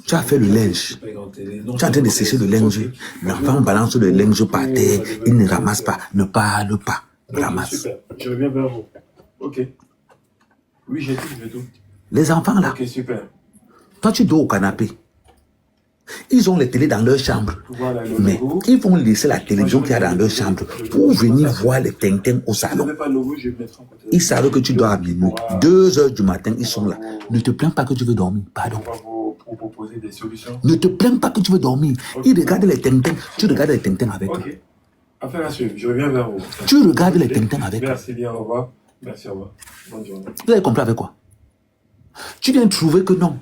Tu as fait le linge. Tu es en train de sécher le linge. L'enfant balance le linge par terre. Il ne ramasse pas. Ne parle pas. Ramasse. Super. Je reviens vers vous. Ok. Oui, j'ai tout. Les enfants là. Ok, super. Toi, tu dors au canapé. Ils ont les télés dans leur chambre. Voilà, mais ils vont laisser la télévision qu'il y a dans leur chambre pour venir voir les Tintin au salon. Ils savent que tu dors à minuit. 2 heures du matin, ils sont là. Ne te plains pas que tu veux dormir. Pardon. Ne te plains pas que tu veux dormir. Ils regardent les Tintin. Tu regardes les Tintin avec eux. Affaire à suivre. Je reviens vers vous. Tu regardes les Tintin avec eux. Merci bien, au revoir. Merci, au revoir. Bonne journée. Vous avez compris avec quoi? Tu viens de trouver que non.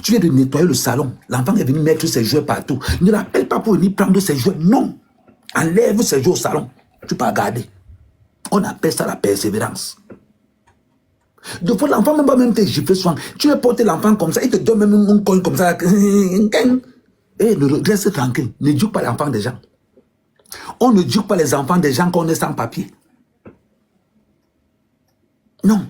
Tu viens de nettoyer le salon. L'enfant est venu mettre ses jouets partout. Ne l'appelle pas pour venir prendre ses jouets. Non. Enlève ses jouets au salon. Tu peux garder. On appelle ça la persévérance. De fois, l'enfant ne va même te gifler souvent. Tu veux porter l'enfant comme ça. Il te donne même un coin comme ça. Et reste tranquille. Ne juge pas l'enfant des gens. On ne juge pas les enfants des gens quand on est sans papier. Non.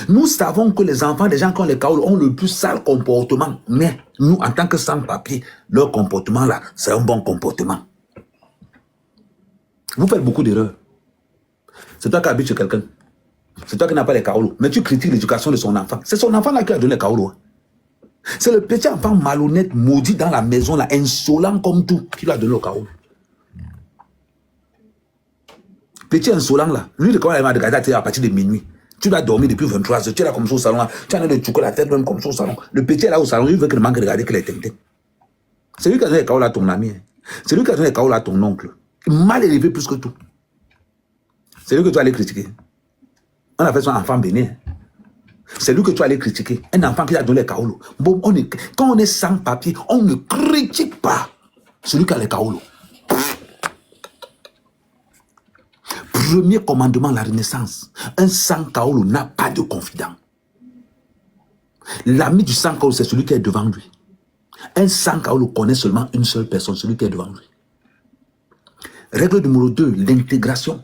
Nous savons que les enfants des gens qui ont les kaolos ont le plus sale comportement. Mais nous, en tant que sans-papiers, leur comportement là, c'est un bon comportement. Vous faites beaucoup d'erreurs. C'est toi qui habites chez quelqu'un. C'est toi qui n'as pas les kaolos. Mais tu critiques l'éducation de son enfant. C'est son enfant là qui a donné les kaolos. C'est le petit enfant malhonnête, maudit dans la maison là, insolent comme tout, qui lui a donné le kaolo. Petit insolent là, lui, quand il m'a regardé à partir de minuit. Tu dois dormir depuis 23 heures, tu es là comme ça au salon, là. Tu as de choquer la tête même comme ça au salon. Le petit est là au salon, il veut qu'il ne manque de regarder qu'il est tintin. C'est lui qui a donné les kaolos à ton ami. C'est lui qui a donné les kaolos à ton oncle. Mal élevé plus que tout. C'est lui que tu vas aller critiquer. On a fait son enfant béni. C'est lui que tu vas aller critiquer. Un enfant qui a donné les kaolos. Bon, quand on est sans papier, on ne critique pas celui qui a les kaolos. Premier commandement de la Renaissance. Un sans kaolo n'a pas de confident. L'ami du sans kaolo, c'est celui qui est devant lui. Un sans kaolo connaît seulement une seule personne, celui qui est devant lui. Règle numéro 2, l'intégration.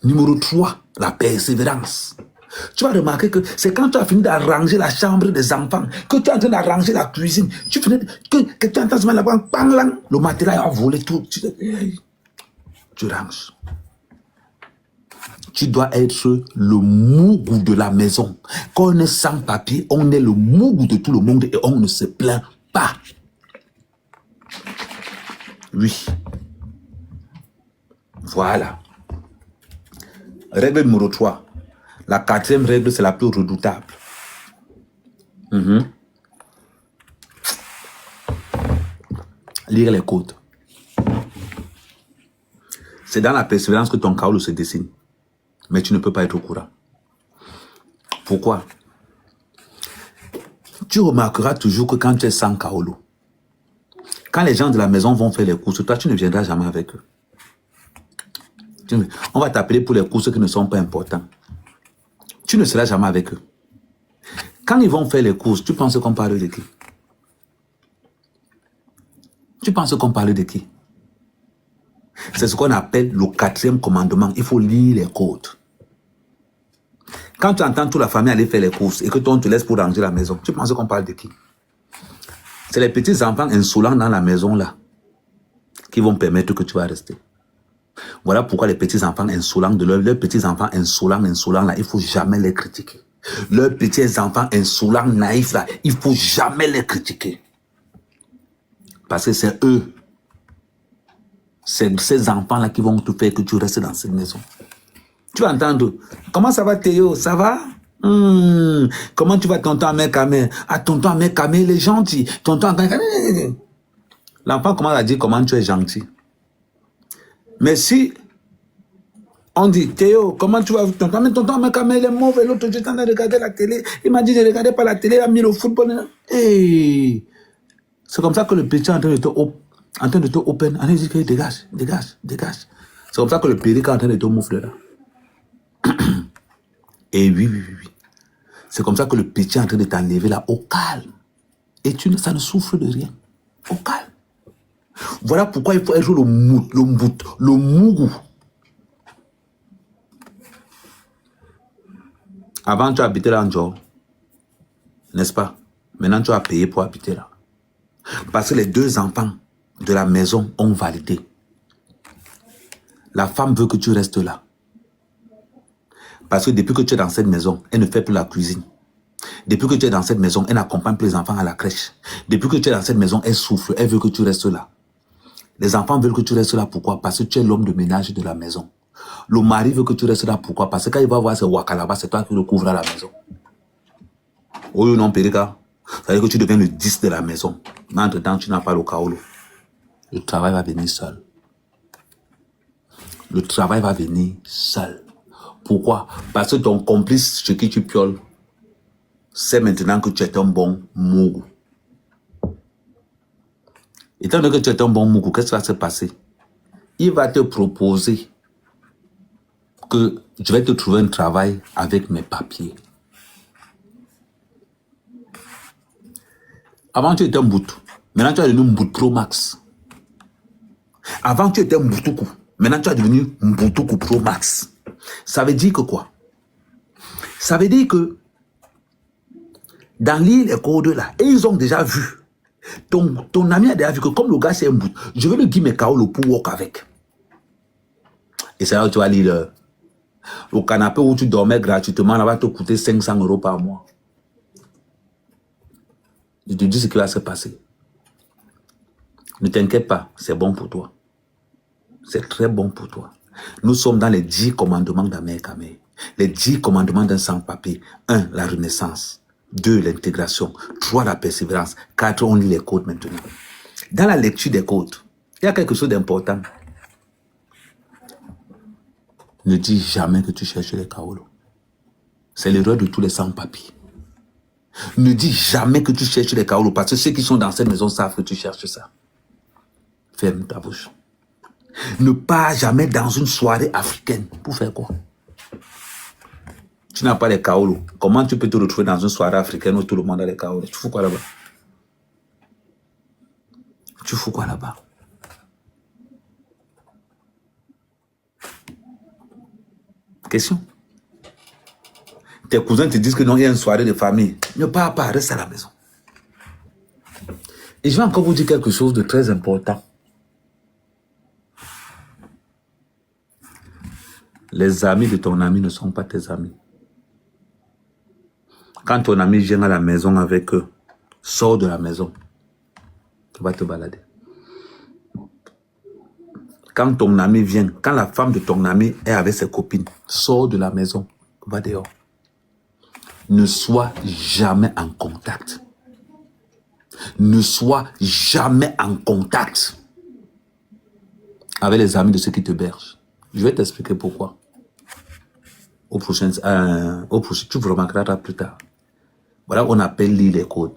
Numéro 3, la persévérance. Tu vas remarquer que c'est quand tu as fini d'arranger la chambre des enfants, que tu es en train d'arranger la cuisine, que tu es en train de mettre le matériel a volé tout. Tu ranges. Tu dois être le mougou de la maison. Quand on est sans papier, on est le mougou de tout le monde et on ne se plaint pas. Oui. Voilà. Règle numéro 3. La 4e règle, c'est la plus redoutable. Lire les codes. C'est dans la persévérance que ton kaolo se dessine. Mais tu ne peux pas être au courant. Pourquoi? Tu remarqueras toujours que quand tu es sans kaolo, quand les gens de la maison vont faire les courses, toi tu ne viendras jamais avec eux. On va t'appeler pour les courses qui ne sont pas importantes. Tu ne seras jamais avec eux. Quand ils vont faire les courses, tu penses qu'on parle de qui? Tu penses qu'on parle de qui? C'est ce qu'on appelle le 4e commandement. Il faut lire les codes. Quand tu entends toute la famille aller faire les courses et que toi on te laisse pour ranger la maison, tu penses qu'on parle de qui? C'est les petits enfants insolents dans la maison là qui vont permettre que tu vas rester. Voilà pourquoi les petits enfants insolents de leurs petits enfants insolents là, il ne faut jamais les critiquer. Leurs petits enfants insolents, naïfs là, il ne faut jamais les critiquer. Parce que c'est eux. C'est ces enfants-là qui vont te faire que tu restes dans cette maison. Tu vas entendre, comment ça va Théo, ça va? Comment tu vas tonton Amekame? Ah, tonton Amekame, il est gentil. Tonton Amekame. L'enfant commence à dire comment tu es gentil. Mais si on dit, Théo, comment tu vas? Tonton Amekame, il est mauvais. L'autre jour, j'étais en train de regarder la télé. Il m'a dit, je ne regardais pas la télé, il a mis le football. Hey. C'est comme ça que le petit est en train de te open, on dit que dégage. C'est comme ça que le pédic est en train de te moufler là. Et oui. C'est comme ça que le petit est en train de t'enlever là, au calme. Et ça ne souffre de rien. Au calme. Voilà pourquoi il faut être le mougou. Avant, tu habitais là en Djor. N'est-ce pas? Maintenant, tu vas payer pour habiter là. Parce que les 2 enfants de la maison ont validé. La femme veut que tu restes là. Parce que depuis que tu es dans cette maison, elle ne fait plus la cuisine. Depuis que tu es dans cette maison, elle n'accompagne plus les enfants à la crèche. Depuis que tu es dans cette maison, elle souffre, elle veut que tu restes là. Les enfants veulent que tu restes là, pourquoi? Parce que tu es l'homme de ménage de la maison. Le mari veut que tu restes là, pourquoi? Parce que quand il va voir ce waka là-bas, c'est toi qui le couvres à la maison. Oui ou non, Périka? Ça veut dire que tu deviens le 10 de la maison. Mais entre-temps, tu n'as pas le kaolo. Le travail va venir seul. Le travail va venir seul. Pourquoi? Parce que ton complice, ce qui tu pioles, c'est maintenant que tu es un bon mougou. Étant donné que tu es un bon mougou, qu'est-ce qui va se passer? Il va te proposer que je vais te trouver un travail avec mes papiers. Avant, tu étais un Mboutou. Maintenant, tu es devenu Mboutou Pro Max. Avant, tu étais Mboutoukou. Maintenant, tu es devenu Mboutoukou Pro Max. Ça veut dire que quoi? Ça veut dire que dans l'île, les codes là, et ils ont déjà vu. Ton ami a déjà vu que comme le gars c'est un bout, je vais lui dire mes kaolo pour walk avec. Et c'est là où tu vas lire le canapé où tu dormais gratuitement, là va te coûter 500 € par mois. Je te dis ce qui va se passer. Ne t'inquiète pas, c'est bon pour toi. C'est très bon pour toi. Nous sommes dans les 10 commandements d'Amer Kamé. Les 10 commandements d'un sans-papier. 1, la renaissance. 2, l'intégration. 3, la persévérance. 4, on lit les codes maintenant. Dans la lecture des codes, il y a quelque chose d'important. Ne dis jamais que tu cherches les kaolo. C'est l'erreur de tous les sans-papiers. Ne dis jamais que tu cherches les kaolo parce que ceux qui sont dans cette maison savent que tu cherches ça. Ferme ta bouche. Ne pars jamais dans une soirée africaine. Pour faire quoi? Tu n'as pas les kaolo. Comment tu peux te retrouver dans une soirée africaine où tout le monde a les kaolo? Tu fous quoi là-bas? Tu fous quoi là-bas? Question. Tes cousins te disent que non, il y a une soirée de famille. Ne pars pas, reste à la maison. Et je vais encore vous dire quelque chose de très important. Les amis de ton ami ne sont pas tes amis. Quand ton ami vient à la maison avec eux, sors de la maison. Tu vas te balader. Quand ton ami vient, quand la femme de ton ami est avec ses copines, sors de la maison. Va dehors. Ne sois jamais en contact. Ne sois jamais en contact avec les amis de ceux qui te bergent. Je vais t'expliquer pourquoi. Au prochain, tu vous remarqueras plus tard. Voilà, on appelle lire les codes.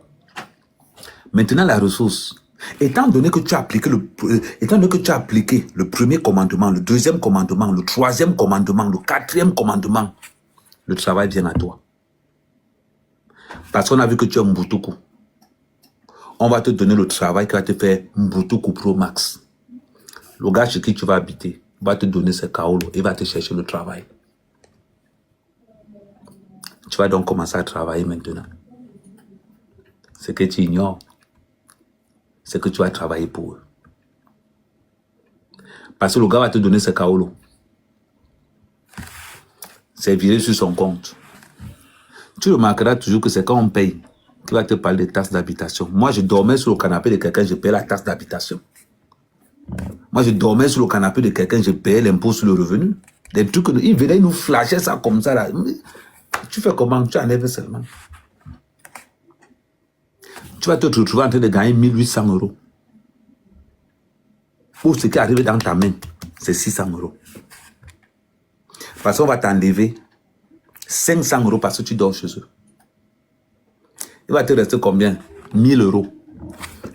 Maintenant, la ressource. Étant donné que tu as appliqué le premier commandement, le deuxième commandement, le troisième commandement, le quatrième commandement, le travail vient à toi. Parce qu'on a vu que tu es Mboutoukou. On va te donner le travail qui va te faire Mboutoukou Pro Max. Le gars chez qui tu vas habiter va te donner ses kaolo et va te chercher le travail. Tu vas donc commencer à travailler maintenant. Ce que tu ignores, c'est que tu vas travailler pour eux. Parce que le gars va te donner ses kaolo. C'est viré sur son compte. Tu remarqueras toujours que c'est quand on paye qu'il va te parler des taxes d'habitation. Moi, je dormais sur le canapé de quelqu'un, je payais la taxe d'habitation. Moi, je dormais sur le canapé de quelqu'un, je payais l'impôt sur le revenu. Des trucs, ils venaient nous flasher ça comme ça. Là. Tu fais comment? Tu enlèves seulement. Tu vas te retrouver en train de gagner 1800 €. Ou ce qui est arrivé dans ta main, c'est 600 €. Parce qu'on va t'enlever 500 € parce que tu dors chez eux. Il va te rester combien? 1000 €.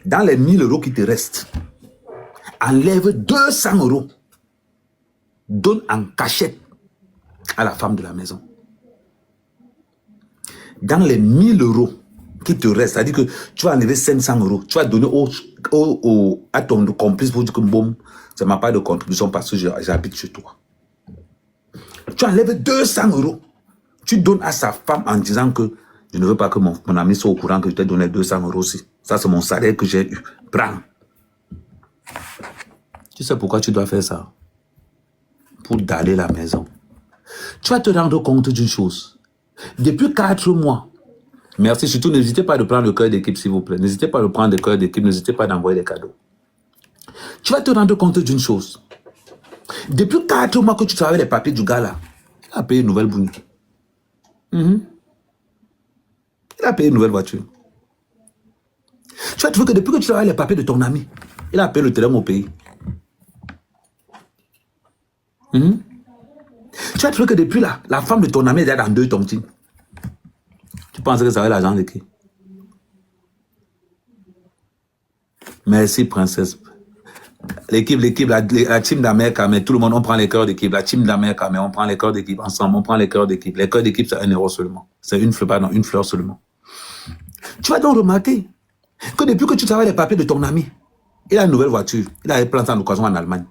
Dans les 1000 € qui te restent, enlève 200 €. Donne en cachette à la femme de la maison. Dans les 1000 € qui te restent, c'est-à-dire que tu vas enlever 500 €, tu vas donner à ton complice pour dire que bon, c'est ma part de contribution parce que j'habite chez toi. Tu enlèves 200 €. Tu donnes à sa femme en disant que Je ne veux pas que mon ami soit au courant que je t'ai donné 200 € aussi. Ça, c'est mon salaire que j'ai eu. Prends. Tu sais pourquoi tu dois faire ça? Pour daller la maison. Tu vas te rendre compte d'une chose. Depuis 4 mois, merci, surtout n'hésitez pas de prendre le cœur d'équipe, s'il vous plaît. N'hésitez pas de prendre le cœur d'équipe, n'hésitez pas d'envoyer des cadeaux. Tu vas te rendre compte d'une chose. Depuis 4 mois que tu travailles les papiers du gars là, il a payé une nouvelle boune. Il a payé une nouvelle voiture. Tu vas trouver que depuis que tu travailles les papiers de ton ami, il a payé le terrain au pays. Tu vas trouver que depuis là, la femme de ton ami est déjà dans 2 tontines. Tu penses que ça va être l'argent de qui? Merci, princesse. L'équipe, la team d'Amérique, mais tout le monde, on prend les cœurs d'équipe. La team d'Amérique, mais on prend les cœurs d'équipe ensemble, on prend les cœurs d'équipe. Les cœurs d'équipe, c'est 1 € seulement. C'est une fleur, pardon, une fleur seulement. Tu vas donc remarquer que depuis que tu travailles les papiers de ton ami, il a une nouvelle voiture. Il a planté en occasion en Allemagne.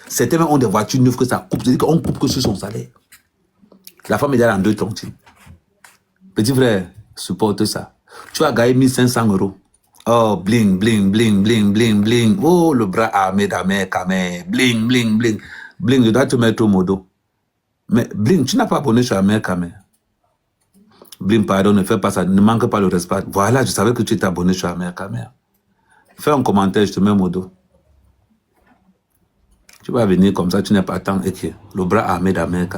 Certains ont des voitures neuves que ça coupe. C'est-à-dire qu'on coupe que sur son salaire. La femme est déjà dans 2 tontines. Petit frère, supporte ça. Tu vas gagner 1500 €. Oh, bling, bling, bling, bling, bling, bling. Oh, le bras armé d'Amérique, bling, bling, bling. Bling, je dois te mettre au modo. Mais bling, tu n'as pas abonné sur Amérique, Bling, pardon, ne fais pas ça. Ne manque pas le respect. Voilà, je savais que tu étais abonné sur Amérique, Fais un commentaire, je te mets au modo. Tu vas venir comme ça, tu n'es pas tant équipe. Le bras armé d'Amérique,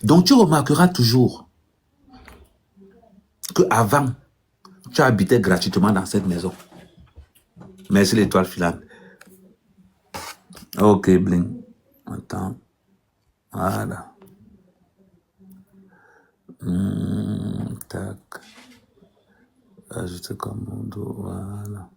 Donc, tu remarqueras toujours que avant, tu habitais gratuitement dans cette maison. Merci l'étoile filante. Ok, bling. Attends. Voilà. Tac. Ajouter comme modo. Voilà.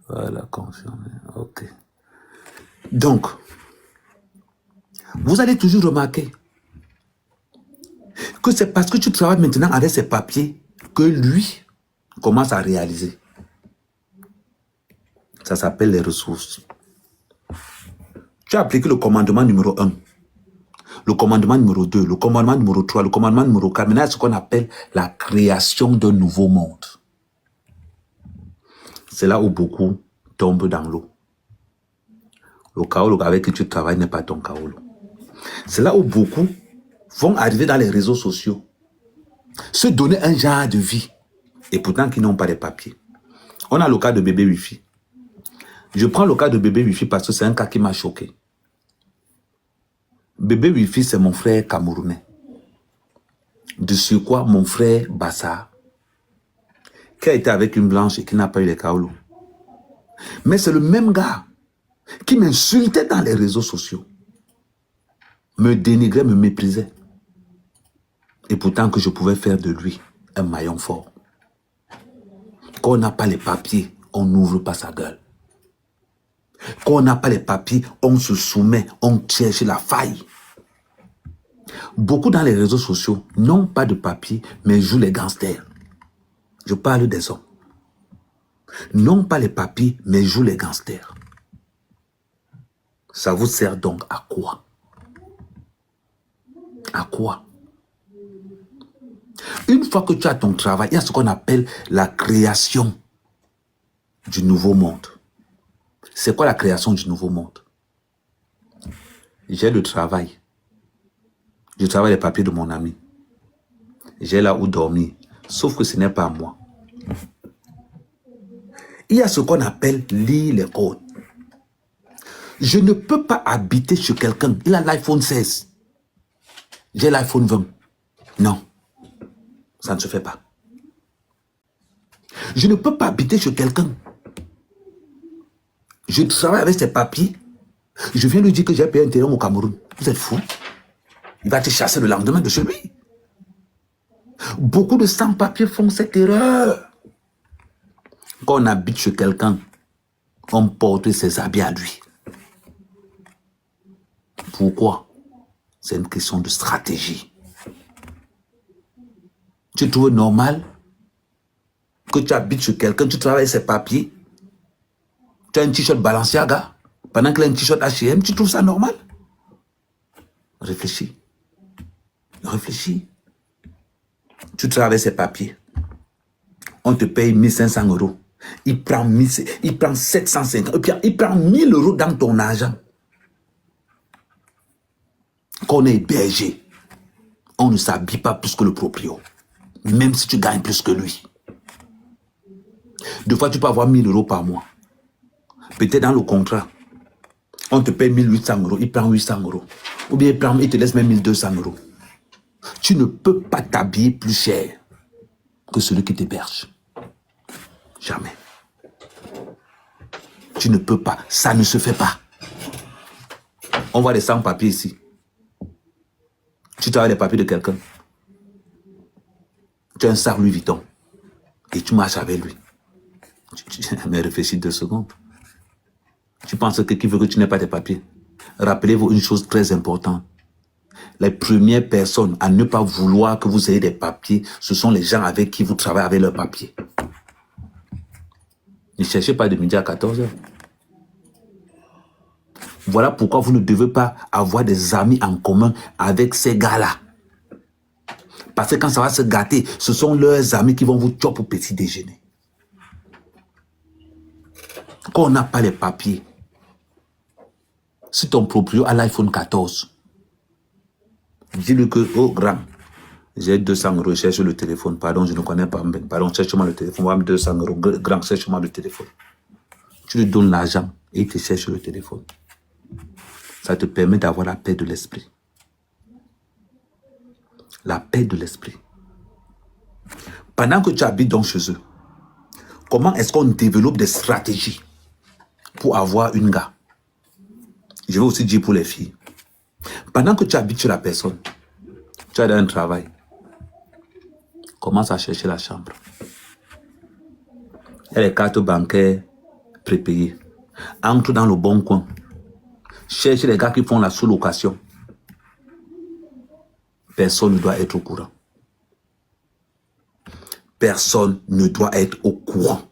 Voilà, confirmé. Ok. Donc, vous allez toujours remarquer que c'est parce que tu travailles maintenant avec ces papiers que lui commence à réaliser. Ça s'appelle les ressources. Tu as appliqué le commandement numéro 1, le commandement numéro 2, le commandement numéro 3, le commandement numéro 4. Maintenant, ce qu'on appelle la création d'un nouveau monde. C'est là où beaucoup tombent dans l'eau. Le kaolo avec qui tu travailles n'est pas ton kaolo. C'est là où beaucoup vont arriver dans les réseaux sociaux, se donner un genre de vie, et pourtant qui n'ont pas de papiers. On a le cas de bébé Wifi. Je prends le cas de bébé Wifi parce que c'est un cas qui m'a choqué. Bébé Wifi, c'est mon frère camerounais. De surcroît, mon frère Bassa, qui a été avec une blanche et qui n'a pas eu les kaolo. Mais c'est le même gars qui m'insultait dans les réseaux sociaux, me dénigrait, me méprisait. Et pourtant que je pouvais faire de lui un maillon fort. Quand on n'a pas les papiers, on n'ouvre pas sa gueule. Quand on n'a pas les papiers, on se soumet, on cherche la faille. Beaucoup dans les réseaux sociaux n'ont pas de papiers, mais jouent les gangsters. Je parle des hommes. N'ont pas les papiers, mais jouent les gangsters. Ça vous sert donc à quoi? À quoi? Une fois que tu as ton travail, il y a ce qu'on appelle la création du nouveau monde. C'est quoi la création du nouveau monde? J'ai le travail. Je travaille les papiers de mon ami. J'ai là où dormir. Sauf que ce n'est pas moi. Il y a ce qu'on appelle lire les codes. Je ne peux pas habiter chez quelqu'un. Il a l'iPhone 16. J'ai l'iPhone 20. Non. Ça ne se fait pas. Je ne peux pas habiter chez quelqu'un. Je travaille avec ses papiers. Je viens lui dire que j'ai payé un terrain au Cameroun. Vous êtes fou? Il va te chasser le lendemain de chez lui. Beaucoup de sans-papiers font cette erreur. Quand on habite chez quelqu'un, on porte ses habits à lui. Pourquoi? C'est une question de stratégie. Tu trouves normal que tu habites chez quelqu'un, tu travailles ses papiers, tu as un t-shirt Balenciaga, pendant qu'il a un t-shirt H&M, tu trouves ça normal? Réfléchis. Réfléchis. Tu travailles ses papiers. On te paye 1500 euros. Il prend 750, il prend 1000 euros dans ton argent. Quand on est hébergé, on ne s'habille pas plus que le proprio. Même si tu gagnes plus que lui. Deux fois, tu peux avoir 1000 euros par mois. Peut-être dans le contrat, on te paye 1800 euros, il prend 800 euros. Ou bien il te laisse même 1200 euros. Tu ne peux pas t'habiller plus cher que celui qui t'héberge. Jamais. Tu ne peux pas. Ça ne se fait pas. On voit des sans-papiers ici. Tu travailles les papiers de quelqu'un. Tu as un sac Louis Vuitton. Et tu marches avec lui. Mais réfléchis 2 secondes. Tu penses que qui veut que tu n'aies pas tes papiers? Rappelez-vous une chose très importante. Les premières personnes à ne pas vouloir que vous ayez des papiers, ce sont les gens avec qui vous travaillez avec leurs papiers. Ne cherchez pas de midi à 14h. Voilà pourquoi vous ne devez pas avoir des amis en commun avec ces gars-là. Parce que quand ça va se gâter, ce sont leurs amis qui vont vous choper au petit déjeuner. Quand on n'a pas les papiers, si ton proprio a l'iPhone 14, dis-lui que, oh grand, j'ai 200 euros, cherche le téléphone. Pardon, je ne connais pas. Pardon, cherche-moi le téléphone. On va 200 euros. Grand, cherche-moi le téléphone. Tu lui donnes l'argent et il te cherche le téléphone. Ça te permet d'avoir la paix de l'esprit. La paix de l'esprit. Pendant que tu habites donc chez eux, comment est-ce qu'on développe des stratégies pour avoir une gars? Je vais aussi dire pour les filles. Pendant que tu habites chez la personne, tu as un travail. Commence à chercher la chambre. Il y a les cartes bancaires prépayées. Entre dans le bon coin. Cherche les gars qui font la sous-location. Personne ne doit être au courant. Personne ne doit être au courant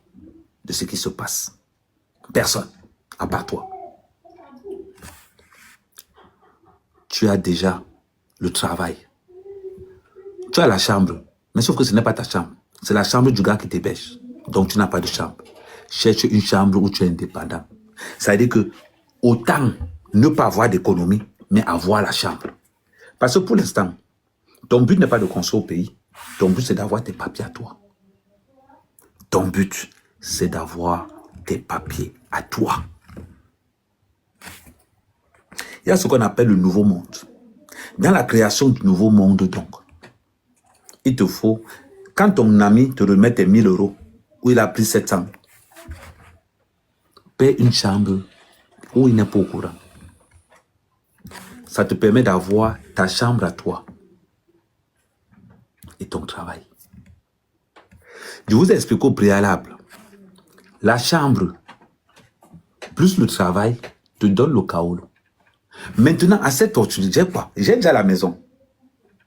de ce qui se passe. Personne, à part toi. Tu as déjà le travail. Tu as la chambre, mais sauf que ce n'est pas ta chambre. C'est la chambre du gars qui t'héberge. Donc tu n'as pas de chambre. Cherche une chambre où tu es indépendant. Ça veut dire que autant ne pas avoir d'économie, mais avoir la chambre. Parce que pour l'instant, ton but n'est pas de construire au pays. Ton but, c'est d'avoir tes papiers à toi. Ton but, c'est d'avoir tes papiers à toi. Il y a ce qu'on appelle le nouveau monde. Dans la création du nouveau monde, donc, il te faut, quand ton ami te remet tes 1000 euros, où il a pris 700, paie une chambre où il n'est pas au courant. Ça te permet d'avoir ta chambre à toi et ton travail. Je vous explique au préalable. La chambre plus le travail te donne le chaos. Maintenant, à cette opportunité, j'ai quoi? J'ai déjà la maison.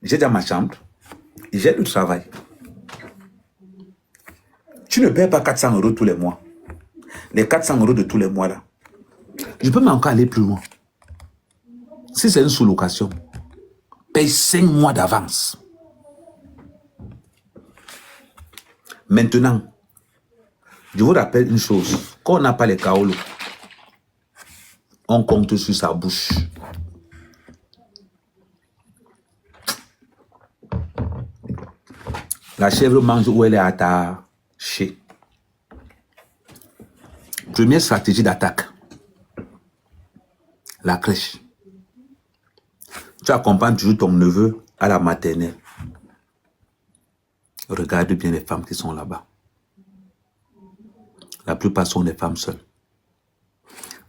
J'ai déjà ma chambre. J'ai le travail. Tu ne payes pas 400 euros tous les mois. Les 400 euros de tous les mois là. Je peux même encore aller plus loin. Si c'est une sous-location, paye 5 mois d'avance. Maintenant, je vous rappelle une chose. Quand on n'a pas les kaolos, on compte sur sa bouche. La chèvre mange où elle est attachée. Première stratégie d'attaque. La crèche. Tu accompagnes toujours ton neveu à la maternelle. Regarde bien les femmes qui sont là-bas. La plupart sont des femmes seules.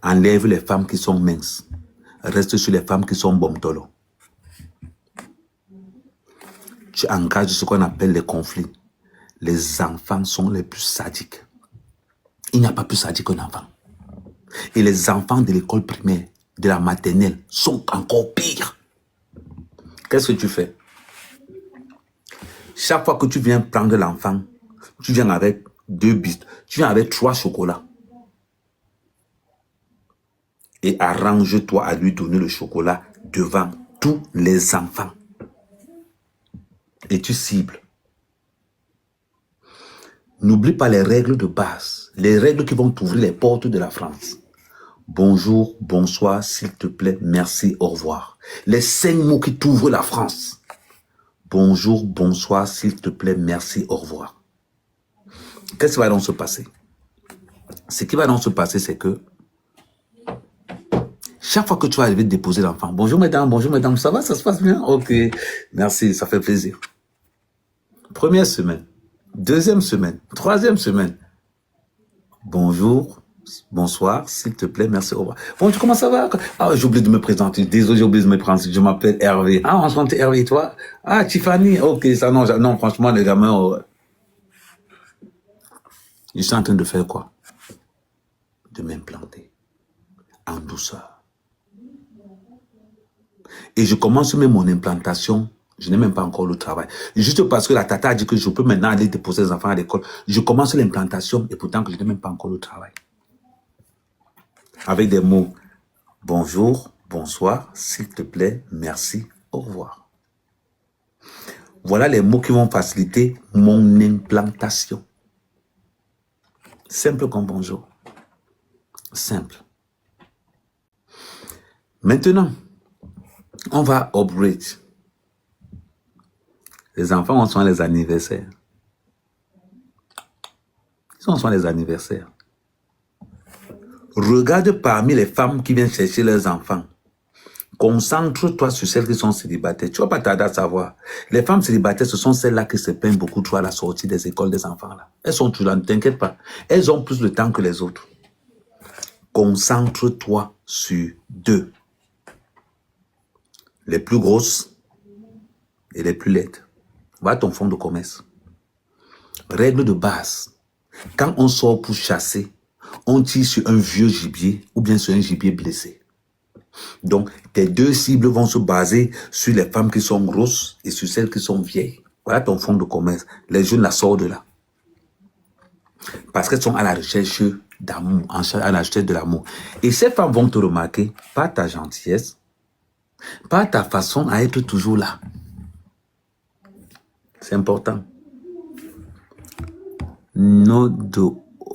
Enlève les femmes qui sont minces. Reste sur les femmes qui sont bomtolo. Tu engages ce qu'on appelle les conflits. Les enfants sont les plus sadiques. Il n'y a pas plus sadique qu'un enfant. Et les enfants de l'école primaire, de la maternelle, sont encore pires. Qu'est-ce que tu fais? Chaque fois que tu viens prendre l'enfant, tu viens avec 2 biscuits. Tu viens avec 3 chocolats. Et arrange-toi à lui donner le chocolat devant tous les enfants. Et tu cibles. N'oublie pas les règles de base. Les règles qui vont t'ouvrir les portes de la France. Bonjour, bonsoir, s'il te plaît, merci, au revoir. Les 5 mots qui t'ouvrent la France. Bonjour, bonsoir, s'il te plaît, merci, au revoir. Qu'est-ce qui va donc se passer? Ce qui va donc se passer, c'est que chaque fois que tu vas arriver déposer l'enfant, bonjour mesdames, ça va, ça se passe bien? Ok, merci, ça fait plaisir. Première semaine, deuxième semaine, troisième semaine. Bonjour, bonsoir, s'il te plaît, merci, au revoir. Bonjour, comment ça va? Ah, j'ai oublié de me présenter, désolé, j'ai oublié de me présenter, je m'appelle Hervé. Ah, enchanté Hervé, toi? Ah, Tiffany, ok, ça non, franchement, les gamins, ils sont en train de faire quoi? De m'implanter, en douceur. Et je commence même mon implantation, je n'ai même pas encore le travail. Juste parce que la tata a dit que je peux maintenant aller déposer les enfants à l'école, je commence l'implantation et pourtant que je n'ai même pas encore le travail. Avec des mots, bonjour, bonsoir, s'il te plaît, merci, au revoir. Voilà les mots qui vont faciliter mon implantation. Simple comme bonjour. Simple. Maintenant, on va upgrade. Les enfants ont soin les anniversaires. Ils ont soin les anniversaires. Regarde parmi les femmes qui viennent chercher leurs enfants. Concentre-toi sur celles qui sont célibataires. Tu ne vas pas tarder à savoir. Les femmes célibataires, ce sont celles-là qui se plaignent beaucoup trop à la sortie des écoles des enfants. Là. Elles sont toujours là, ne t'inquiète pas. Elles ont plus de temps que les autres. Concentre-toi sur 2. Les plus grosses et les plus laides. Va à ton fonds de commerce. Règle de base. Quand on sort pour chasser, on tire sur un vieux gibier ou bien sur un gibier blessé. Donc, tes 2 cibles vont se baser sur les femmes qui sont grosses et sur celles qui sont vieilles. Voilà ton fonds de commerce. Les jeunes la sortent de là. Parce qu'elles sont à la recherche d'amour, à la recherche de l'amour. Et ces femmes vont te remarquer par ta gentillesse, par ta façon à être toujours là. C'est important. Not the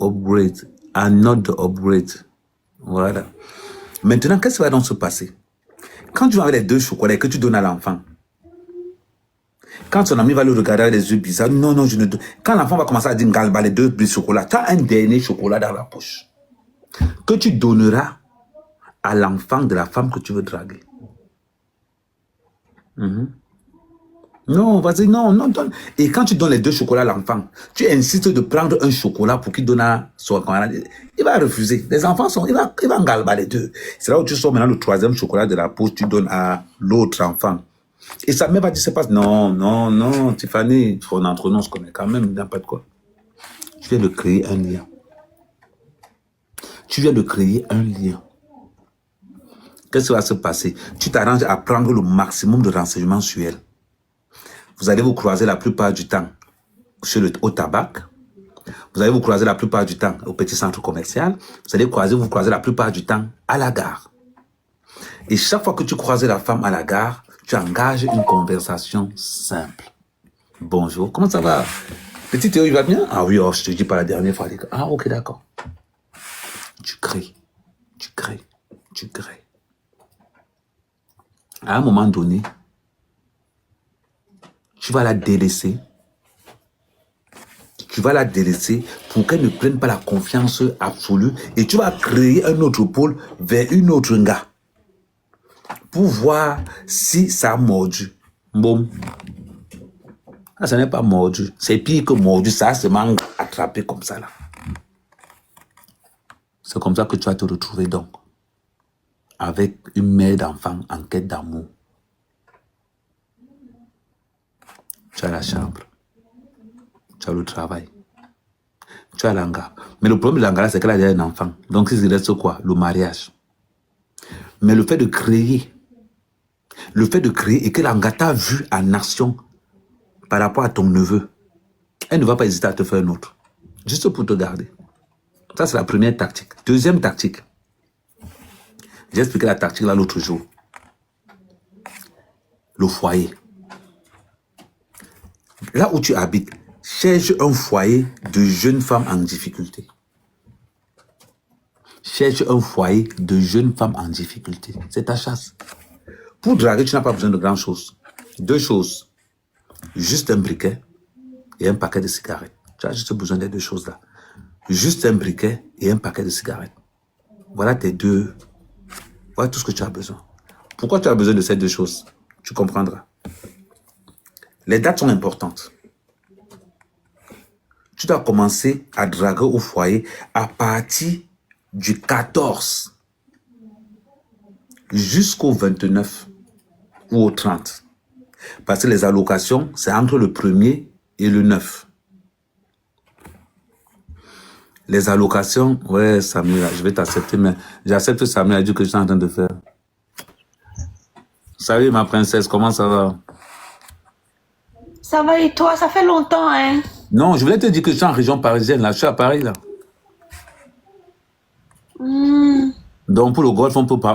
upgrade. Not the upgrade. Voilà. Maintenant, qu'est-ce qui va donc se passer? Quand tu vas avec les 2 chocolats que tu donnes à l'enfant, quand son ami va le regarder avec les yeux bizarres, non, je ne donne. Quand l'enfant va commencer à dire galba les 2 chocolats, tu as un dernier chocolat dans la poche que tu donneras à l'enfant de la femme que tu veux draguer. Non, vas-y, non, donne. Et quand tu donnes les 2 chocolats à l'enfant, tu insistes de prendre un chocolat pour qu'il donne à son camarade. Il va refuser. Les enfants il va engalber les 2. C'est là où tu sors maintenant le 3e chocolat de la poche, tu donnes à l'autre enfant. Et sa mère va dire, c'est pas, non, Tiffany, entre nous, on se connaît quand même, n'importe quoi. Tu viens de créer un lien. Qu'est-ce qui va se passer? Tu t'arranges à prendre le maximum de renseignements sur elle. Vous allez vous croiser la plupart du temps au tabac. Vous allez vous croiser la plupart du temps au petit centre commercial. Vous allez vous croiser la plupart du temps à la gare. Et chaque fois que tu croises la femme à la gare, tu engages une conversation simple. Bonjour, comment ça va? Petit Théo, il va bien? Ah oui, je te dis pas la dernière fois. Ah ok, d'accord. Tu crées. À un moment donné, tu vas la délaisser. Pour qu'elle ne prenne pas la confiance absolue et tu vas créer un autre pôle vers une autre gars pour voir si ça a mordu. Bon. Ça n'est pas mordu. C'est pire que mordu. Ça se m'a attrapé comme ça là. C'est comme ça que tu vas te retrouver donc avec une mère d'enfant en quête d'amour. Tu as la chambre. Tu as le travail. Tu as l'anga. Mais le problème de l'anga, c'est qu'elle a déjà un enfant. Donc, il reste quoi? Le mariage. Mais le fait de créer et que l'anga t'a vu en action par rapport à ton neveu, elle ne va pas hésiter à te faire un autre. Juste pour te garder. Ça, c'est la première tactique. Deuxième tactique. J'ai expliqué la tactique là l'autre jour. Le foyer. Là où tu habites, cherche un foyer de jeunes femmes en difficulté. Cherche un foyer de jeunes femmes en difficulté. C'est ta chasse. Pour draguer, tu n'as pas besoin de grand chose. Deux choses. Juste un briquet et un paquet de cigarettes. Tu as juste besoin des deux choses là. Juste un briquet et un paquet de cigarettes. Voilà tes deux. Voilà tout ce que tu as besoin. Pourquoi tu as besoin de ces deux choses? Tu comprendras. Les dates sont importantes. Tu dois commencer à draguer au foyer à partir du 14 jusqu'au 29 ou au 30. Parce que les allocations, c'est entre le 1er et le 9. Les allocations, ouais, Samuel, je vais t'accepter, mais j'accepte Samuel, a dit que je suis en train de faire. Salut ma princesse, comment ça va? Ça va et toi? Ça fait longtemps, hein? Non, je voulais te dire que je suis en région parisienne, là, je suis à Paris, là. Donc pour le golf, on peut pas